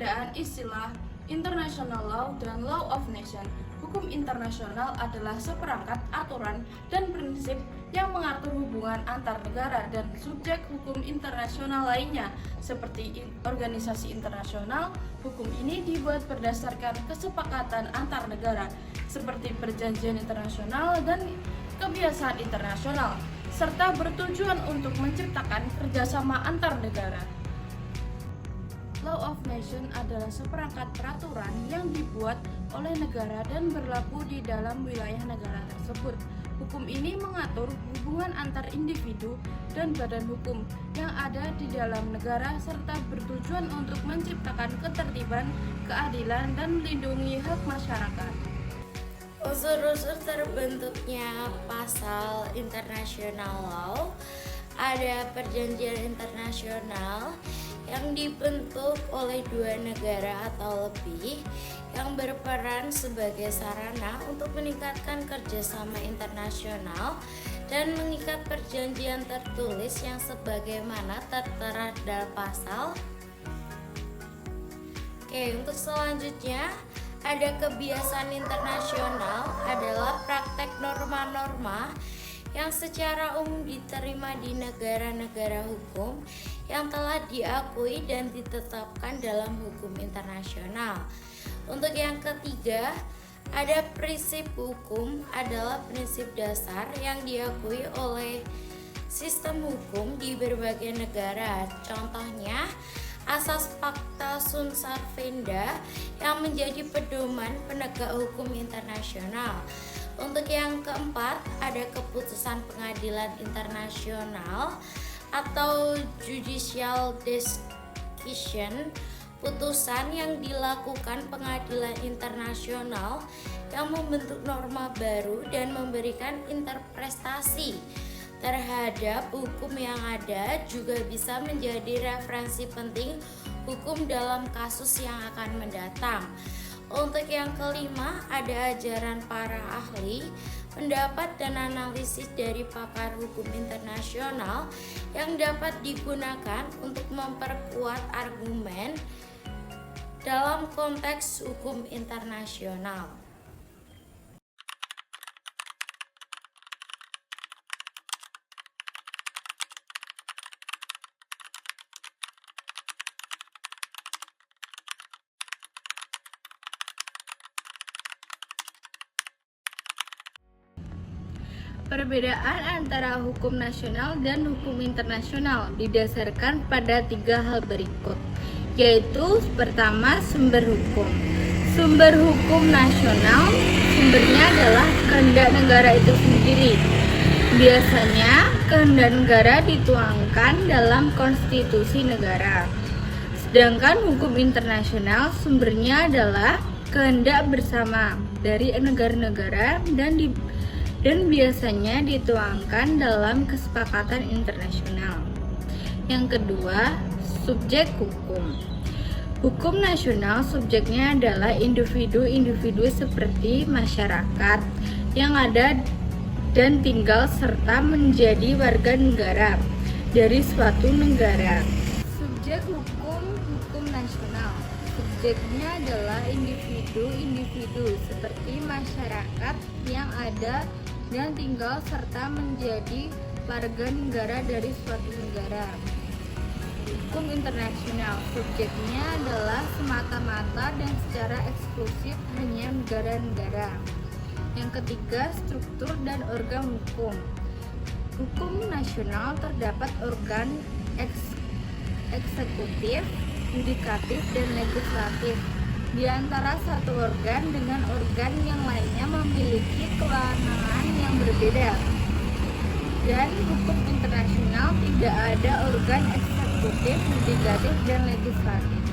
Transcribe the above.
perbedaan istilah international law dan law of nation. Hukum internasional adalah seperangkat aturan dan prinsip yang mengatur hubungan antar negara dan subjek hukum internasional lainnya, seperti organisasi internasional. Hukum ini dibuat berdasarkan kesepakatan antar negara, seperti perjanjian internasional dan kebiasaan internasional, serta bertujuan untuk menciptakan kerjasama antar negara. Law of Nation adalah seperangkat peraturan yang dibuat oleh negara dan berlaku di dalam wilayah negara tersebut. Hukum ini mengatur hubungan antar individu dan badan hukum yang ada di dalam negara serta bertujuan untuk menciptakan ketertiban, keadilan, dan melindungi hak masyarakat. Unsur-unsur terbentuknya pasal international law, ada perjanjian internasional yang dibentuk oleh dua negara atau lebih yang berperan sebagai sarana untuk meningkatkan kerjasama internasional dan mengikat perjanjian tertulis yang sebagaimana tertera dalam pasal. Untuk selanjutnya ada kebiasaan internasional adalah praktek norma-norma yang secara umum diterima di negara-negara hukum yang telah diakui dan ditetapkan dalam hukum internasional. Untuk yang ketiga, ada prinsip hukum adalah prinsip dasar yang diakui oleh sistem hukum di berbagai negara. Contohnya, asas Pacta Sunt Servanda yang menjadi pedoman penegak hukum internasional. Untuk yang keempat, ada keputusan pengadilan internasional atau judicial decision, putusan yang dilakukan pengadilan internasional yang membentuk norma baru dan memberikan interpretasi terhadap hukum yang ada, juga bisa menjadi referensi penting hukum dalam kasus yang akan mendatang. Untuk yang kelima, ada ajaran para ahli, pendapat dan analisis dari pakar hukum internasional yang dapat digunakan untuk memperkuat argumen dalam konteks hukum internasional. Perbedaan antara hukum nasional dan hukum internasional didasarkan pada 3 hal berikut, yaitu pertama, sumber hukum. Sumber hukum nasional sumbernya adalah kehendak negara itu sendiri. Biasanya kehendak negara dituangkan dalam konstitusi negara. Sedangkan hukum internasional sumbernya adalah kehendak bersama dari negara-negara dan biasanya dituangkan dalam kesepakatan internasional. Yang kedua, subjek hukum. Hukum nasional subjeknya adalah individu-individu seperti masyarakat yang ada dan tinggal serta menjadi warga negara dari suatu negara. Subjek hukum nasional. Subjeknya adalah individu-individu seperti masyarakat yang ada dan tinggal serta menjadi warga negara dari suatu negara. Hukum internasional subjeknya adalah semata-mata dan secara eksklusif hanya negara-negara. Yang ketiga, struktur dan organ hukum. Hukum nasional terdapat organ eksekutif, yudikatif, dan legislatif. Di antara satu organ dengan organ yang lainnya memiliki kewenangan yang berbeda. Dan hukum internasional tidak ada organ eksekutif, yudikatif, dan legislatif.